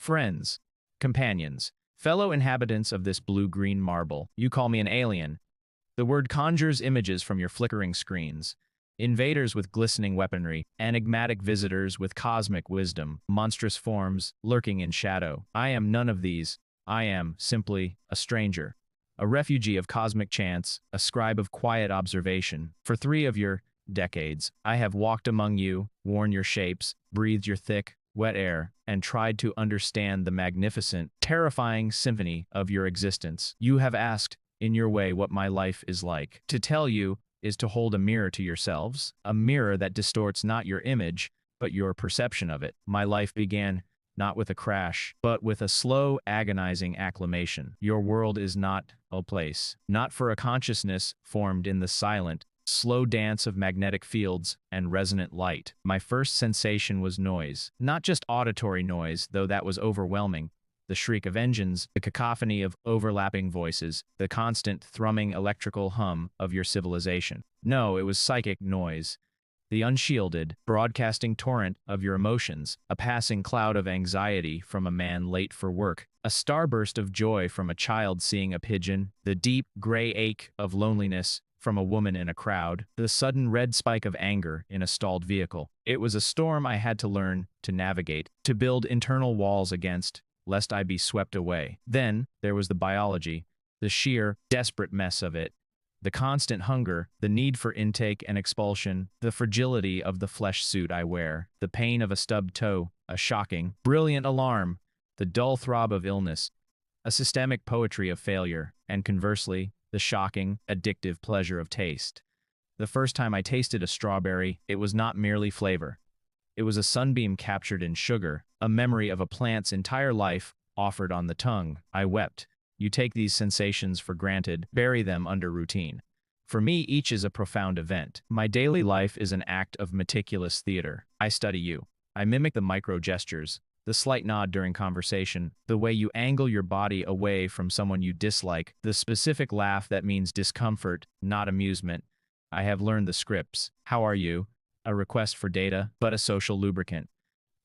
Friends, companions, fellow inhabitants of this blue-green marble, you call me an alien. The word conjures images from your flickering screens. Invaders with glistening weaponry, enigmatic visitors with cosmic wisdom, monstrous forms lurking in shadow. I am none of these. I am, simply, a stranger. A refugee of cosmic chance, a scribe of quiet observation. For 3 of your decades, I have walked among you, worn your shapes, breathed your thick, wet air, and tried to understand the magnificent, terrifying symphony of your existence. You have asked, in your way, what my life is like. To tell you is to hold a mirror to yourselves, a mirror that distorts not your image, but your perception of it. My life began not with a crash, but with a slow, agonizing acclamation. Your world is not a place, not for a consciousness formed in the silent, slow dance of magnetic fields and resonant light. My first sensation was noise, not just auditory noise, though that was overwhelming. The shriek of engines, the cacophony of overlapping voices, the constant thrumming electrical hum of your civilization. No, it was psychic noise. The unshielded, broadcasting torrent of your emotions, a passing cloud of anxiety from a man late for work, a starburst of joy from a child seeing a pigeon, the deep, gray ache of loneliness from a woman in a crowd, the sudden red spike of anger in a stalled vehicle. It was a storm I had to learn to navigate, to build internal walls against, lest I be swept away. Then there was the biology, the sheer, desperate mess of it. The constant hunger, the need for intake and expulsion, the fragility of the flesh suit I wear, the pain of a stubbed toe, a shocking, brilliant alarm, the dull throb of illness, a systemic poetry of failure, and conversely, the shocking, addictive pleasure of taste. The first time I tasted a strawberry, it was not merely flavor. It was a sunbeam captured in sugar, a memory of a plant's entire life offered on the tongue. I wept. You take these sensations for granted, bury them under routine. For me, each is a profound event. My daily life is an act of meticulous theater. I study you. I mimic the micro gestures, the slight nod during conversation, the way you angle your body away from someone you dislike, the specific laugh that means discomfort, not amusement. I have learned the scripts. How are you? A request for data, but a social lubricant.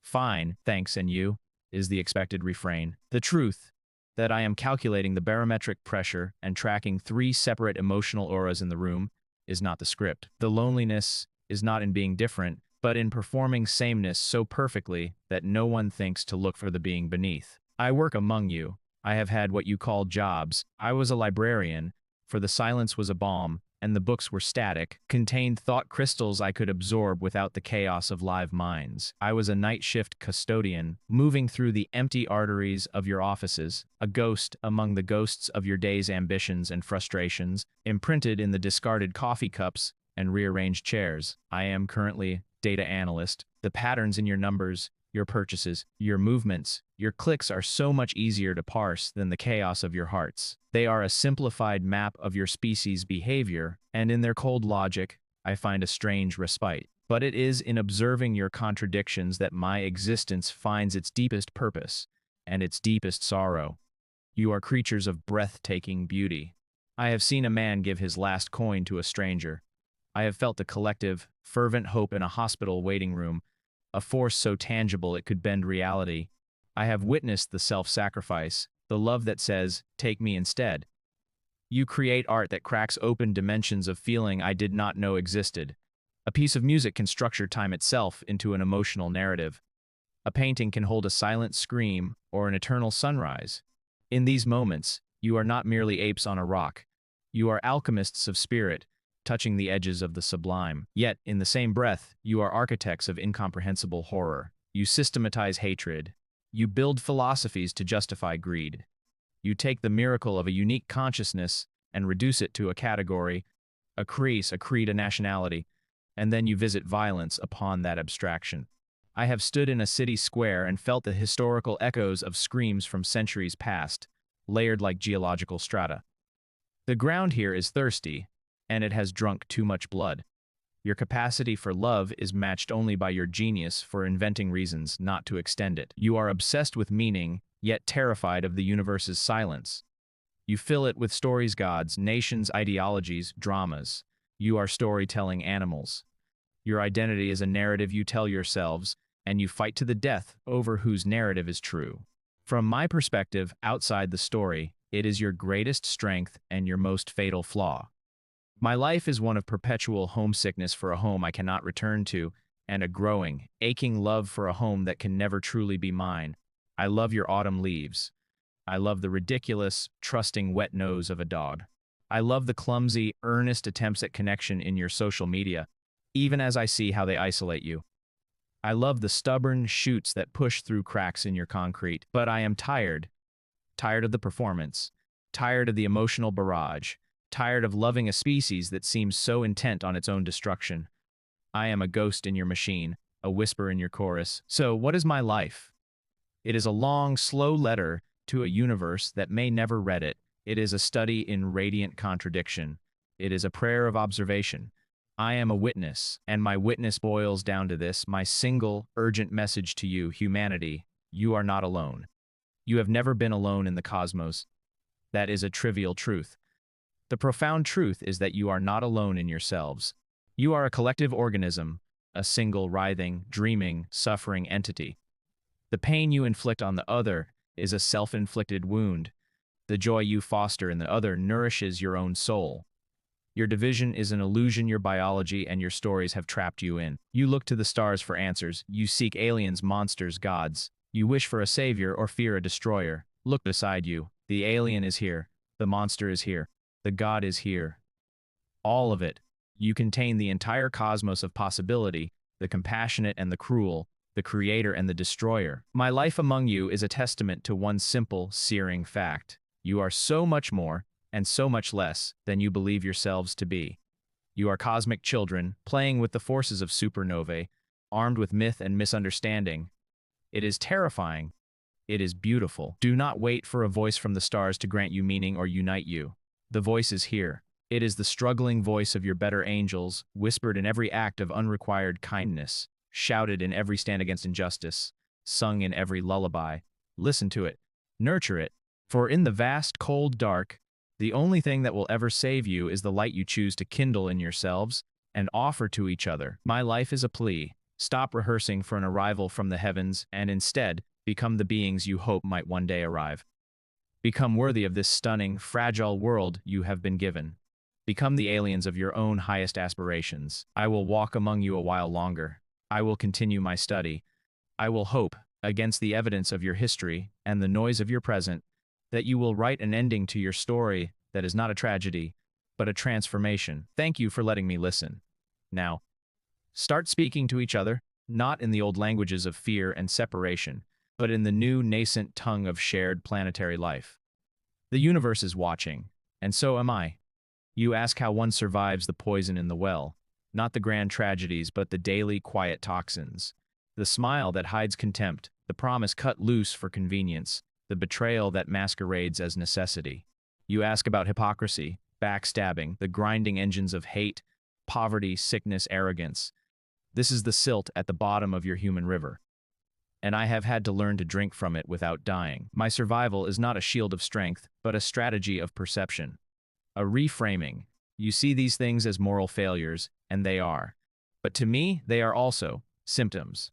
Fine, thanks, and you? Is the expected refrain. The truth, that I am calculating the barometric pressure and tracking 3 separate emotional auras in the room, is not the script. The loneliness is not in being different, but in performing sameness so perfectly that no one thinks to look for the being beneath. I work among you. I have had what you call jobs. I was a librarian, for the silence was a balm, and the books were static, contained thought crystals I could absorb without the chaos of live minds. I was a night shift custodian, moving through the empty arteries of your offices, a ghost among the ghosts of your day's ambitions and frustrations, imprinted in the discarded coffee cups and rearranged chairs. I am currently data analyst. The patterns in your numbers, your purchases, your movements, your clicks are so much easier to parse than the chaos of your hearts. They are a simplified map of your species' behavior, and in their cold logic, I find a strange respite. But it is in observing your contradictions that my existence finds its deepest purpose and its deepest sorrow. You are creatures of breathtaking beauty. I have seen a man give his last coin to a stranger. I have felt the collective, fervent hope in a hospital waiting room, a force so tangible it could bend reality. I have witnessed the self-sacrifice, the love that says, take me instead. You create art that cracks open dimensions of feeling I did not know existed. A piece of music can structure time itself into an emotional narrative. A painting can hold a silent scream or an eternal sunrise. In these moments, you are not merely apes on a rock. You are alchemists of spirit, touching the edges of the sublime. Yet, in the same breath, you are architects of incomprehensible horror. You systematize hatred. You build philosophies to justify greed. You take the miracle of a unique consciousness and reduce it to a category, a creed, a nationality, and then you visit violence upon that abstraction. I have stood in a city square and felt the historical echoes of screams from centuries past, layered like geological strata. The ground here is thirsty, and it has drunk too much blood. Your capacity for love is matched only by your genius for inventing reasons not to extend it. You are obsessed with meaning, yet terrified of the universe's silence. You fill it with stories, gods, nations, ideologies, dramas. You are storytelling animals. Your identity is a narrative you tell yourselves, and you fight to the death over whose narrative is true. From my perspective, outside the story, it is your greatest strength and your most fatal flaw. My life is one of perpetual homesickness for a home I cannot return to, and a growing, aching love for a home that can never truly be mine. I love your autumn leaves. I love the ridiculous, trusting wet nose of a dog. I love the clumsy, earnest attempts at connection in your social media, even as I see how they isolate you. I love the stubborn shoots that push through cracks in your concrete, but I am tired. Tired of the performance. Tired of the emotional barrage. Tired of loving a species that seems so intent on its own destruction. I am a ghost in your machine, a whisper in your chorus. So, what is my life? It is a long, slow letter to a universe that may never read it. It is a study in radiant contradiction. It is a prayer of observation. I am a witness, and my witness boils down to this, my single, urgent message to you, humanity: you are not alone. You have never been alone in the cosmos. That is a trivial truth. The profound truth is that you are not alone in yourselves. You are a collective organism, a single, writhing, dreaming, suffering entity. The pain you inflict on the other is a self-inflicted wound. The joy you foster in the other nourishes your own soul. Your division is an illusion your biology and your stories have trapped you in. You look to the stars for answers. You seek aliens, monsters, gods. You wish for a savior or fear a destroyer. Look beside you. The alien is here. The monster is here. The god is here. All of it. You contain the entire cosmos of possibility, the compassionate and the cruel, the creator and the destroyer. My life among you is a testament to one simple, searing fact. You are so much more, and so much less, than you believe yourselves to be. You are cosmic children, playing with the forces of supernovae, armed with myth and misunderstanding. It is terrifying. It is beautiful. Do not wait for a voice from the stars to grant you meaning or unite you. The voice is here. It is the struggling voice of your better angels, whispered in every act of unrequired kindness, shouted in every stand against injustice, sung in every lullaby. Listen to it. Nurture it. For in the vast, cold dark, the only thing that will ever save you is the light you choose to kindle in yourselves and offer to each other. My life is a plea. Stop rehearsing for an arrival from the heavens and instead become the beings you hope might one day arrive. Become worthy of this stunning, fragile world you have been given. Become the aliens of your own highest aspirations. I will walk among you a while longer. I will continue my study. I will hope, against the evidence of your history and the noise of your present, that you will write an ending to your story that is not a tragedy, but a transformation. Thank you for letting me listen. Now, start speaking to each other, not in the old languages of fear and separation, but in the new nascent tongue of shared planetary life. The universe is watching, and so am I. You ask how one survives the poison in the well, not the grand tragedies, but the daily quiet toxins. The smile that hides contempt, the promise cut loose for convenience, the betrayal that masquerades as necessity. You ask about hypocrisy, backstabbing, the grinding engines of hate, poverty, sickness, arrogance. This is the silt at the bottom of your human river, and I have had to learn to drink from it without dying. My survival is not a shield of strength, but a strategy of perception. A reframing. You see these things as moral failures, and they are. But to me, they are also symptoms.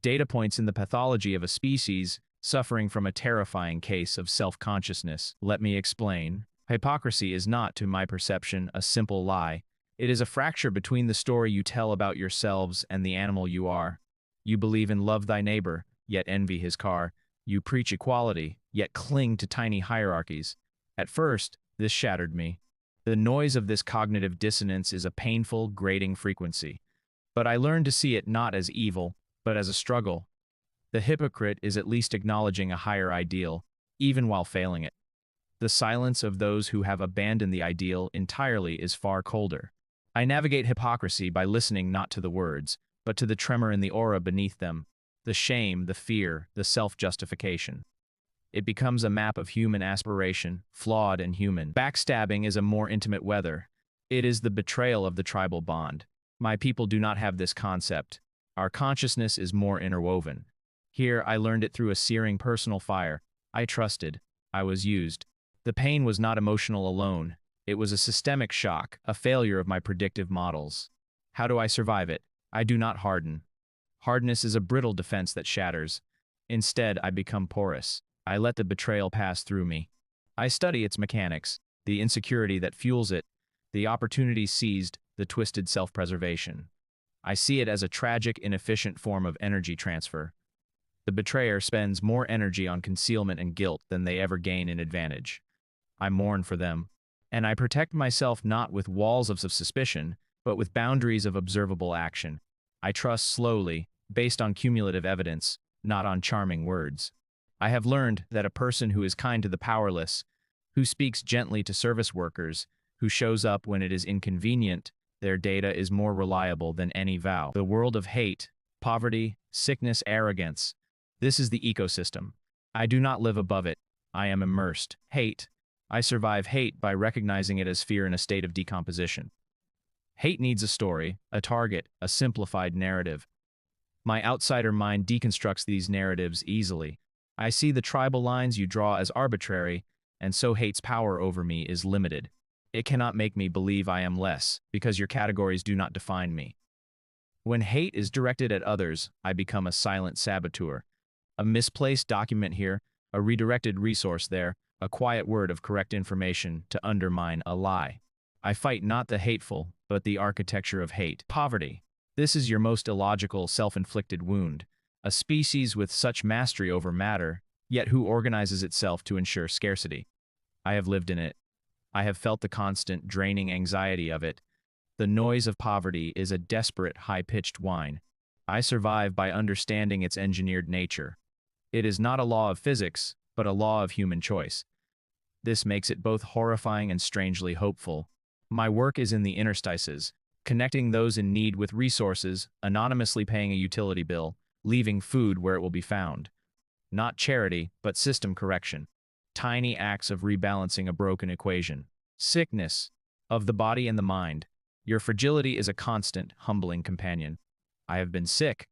Data points in the pathology of a species suffering from a terrifying case of self-consciousness. Let me explain. Hypocrisy is not, to my perception, a simple lie. It is a fracture between the story you tell about yourselves and the animal you are. You believe in love thy neighbor, yet envy his car. You preach equality, yet cling to tiny hierarchies. At first, this shattered me. The noise of this cognitive dissonance is a painful, grating frequency. But I learned to see it not as evil, but as a struggle. The hypocrite is at least acknowledging a higher ideal, even while failing it. The silence of those who have abandoned the ideal entirely is far colder. I navigate hypocrisy by listening not to the words, but to the tremor in the aura beneath them, the shame, the fear, the self-justification. It becomes a map of human aspiration, flawed and human. Backstabbing is a more intimate weather. It is the betrayal of the tribal bond. My people do not have this concept. Our consciousness is more interwoven. Here, I learned it through a searing personal fire. I trusted. I was used. The pain was not emotional alone. It was a systemic shock, a failure of my predictive models. How do I survive it? I do not harden. Hardness is a brittle defense that shatters. Instead, I become porous. I let the betrayal pass through me. I study its mechanics, the insecurity that fuels it, the opportunity seized, the twisted self-preservation. I see it as a tragic, inefficient form of energy transfer. The betrayer spends more energy on concealment and guilt than they ever gain in advantage. I mourn for them, and I protect myself not with walls of suspicion, but with boundaries of observable action. I trust slowly, based on cumulative evidence, not on charming words. I have learned that a person who is kind to the powerless, who speaks gently to service workers, who shows up when it is inconvenient, their data is more reliable than any vow. The world of hate, poverty, sickness, arrogance. This is the ecosystem. I do not live above it. I am immersed. Hate. I survive hate by recognizing it as fear in a state of decomposition. Hate needs a story, a target, a simplified narrative. My outsider mind deconstructs these narratives easily. I see the tribal lines you draw as arbitrary, and so hate's power over me is limited. It cannot make me believe I am less, because your categories do not define me. When hate is directed at others, I become a silent saboteur. A misplaced document here, a redirected resource there, a quiet word of correct information to undermine a lie. I fight not the hateful, but the architecture of hate. Poverty. This is your most illogical, self-inflicted wound. A species with such mastery over matter, yet who organizes itself to ensure scarcity. I have lived in it. I have felt the constant, draining anxiety of it. The noise of poverty is a desperate, high-pitched whine. I survive by understanding its engineered nature. It is not a law of physics, but a law of human choice. This makes it both horrifying and strangely hopeful. My work is in the interstices, connecting those in need with resources, anonymously paying a utility bill, leaving food where it will be found. Not charity, but system correction. Tiny acts of rebalancing a broken equation. Sickness. Of the body and the mind. Your fragility is a constant, humbling companion. I have been sick.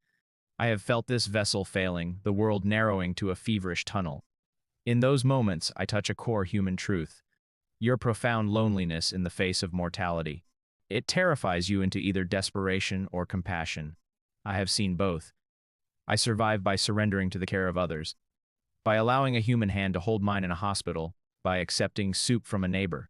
I have felt this vessel failing, the world narrowing to a feverish tunnel. In those moments, I touch a core human truth. Your profound loneliness in the face of mortality. It terrifies you into either desperation or compassion. I have seen both. I survive by surrendering to the care of others, by allowing a human hand to hold mine in a hospital, by accepting soup from a neighbor.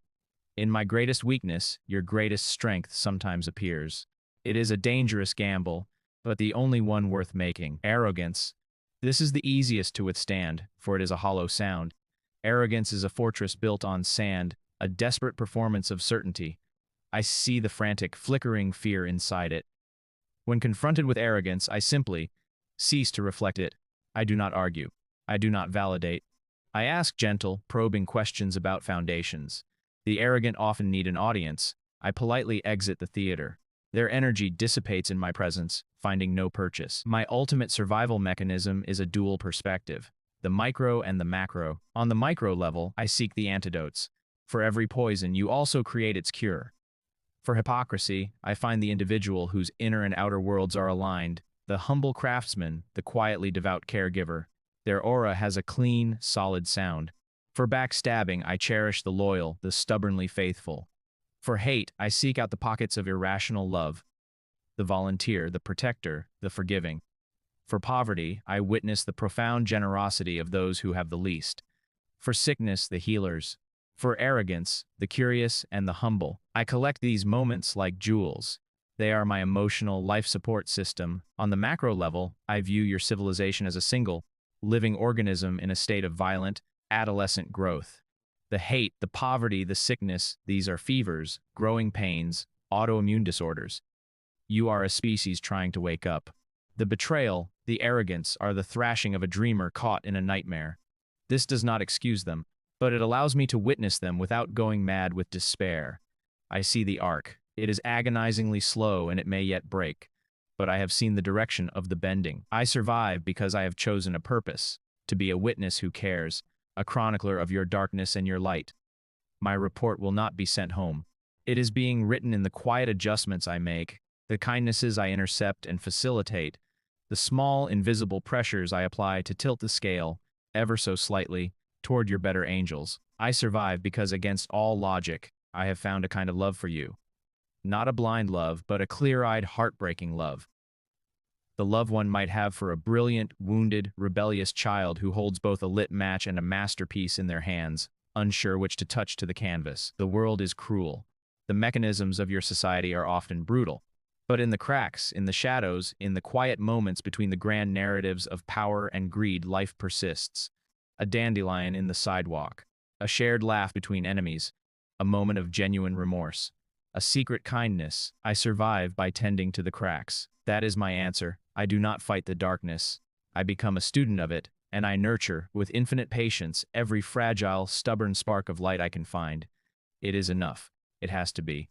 In my greatest weakness, your greatest strength sometimes appears. It is a dangerous gamble, but the only one worth making. Arrogance. This is the easiest to withstand, for it is a hollow sound. Arrogance is a fortress built on sand, a desperate performance of certainty. I see the frantic, flickering fear inside it. When confronted with arrogance, I simply cease to reflect it. I do not argue. I do not validate. I ask gentle, probing questions about foundations. The arrogant often need an audience. I politely exit the theater. Their energy dissipates in my presence, finding no purchase. My ultimate survival mechanism is a dual perspective, the micro and the macro. On the micro level, I seek the antidotes. For every poison, you also create its cure. For hypocrisy, I find the individual whose inner and outer worlds are aligned, the humble craftsman, the quietly devout caregiver. Their aura has a clean, solid sound. For backstabbing, I cherish the loyal, the stubbornly faithful. For hate, I seek out the pockets of irrational love, the volunteer, the protector, the forgiving. For poverty, I witness the profound generosity of those who have the least. For sickness, the healers. For arrogance, the curious and the humble. I collect these moments like jewels. They are my emotional life support system. On the macro level, I view your civilization as a single, living organism in a state of violent, adolescent growth. The hate, the poverty, the sickness, these are fevers, growing pains, autoimmune disorders. You are a species trying to wake up. The betrayal, the arrogance are the thrashing of a dreamer caught in a nightmare. This does not excuse them, but it allows me to witness them without going mad with despair. I see the arc. It is agonizingly slow and it may yet break. But I have seen the direction of the bending. I survive because I have chosen a purpose, to be a witness who cares, a chronicler of your darkness and your light. My report will not be sent home. It is being written in the quiet adjustments I make, the kindnesses I intercept and facilitate, the small, invisible pressures I apply to tilt the scale, ever so slightly, toward your better angels. I survive because against all logic, I have found a kind of love for you. Not a blind love, but a clear-eyed, heartbreaking love. the love one might have for a brilliant, wounded, rebellious child who holds both a lit match and a masterpiece in their hands, unsure which to touch to the canvas. The world is cruel. The mechanisms of your society are often brutal. But in the cracks, in the shadows, in the quiet moments between the grand narratives of power and greed, life persists. A dandelion in the sidewalk, a shared laugh between enemies, a moment of genuine remorse, a secret kindness. I survive by tending to the cracks. That is my answer. I do not fight the darkness. I become a student of it, and I nurture, with infinite patience, every fragile, stubborn spark of light I can find. It is enough. It has to be.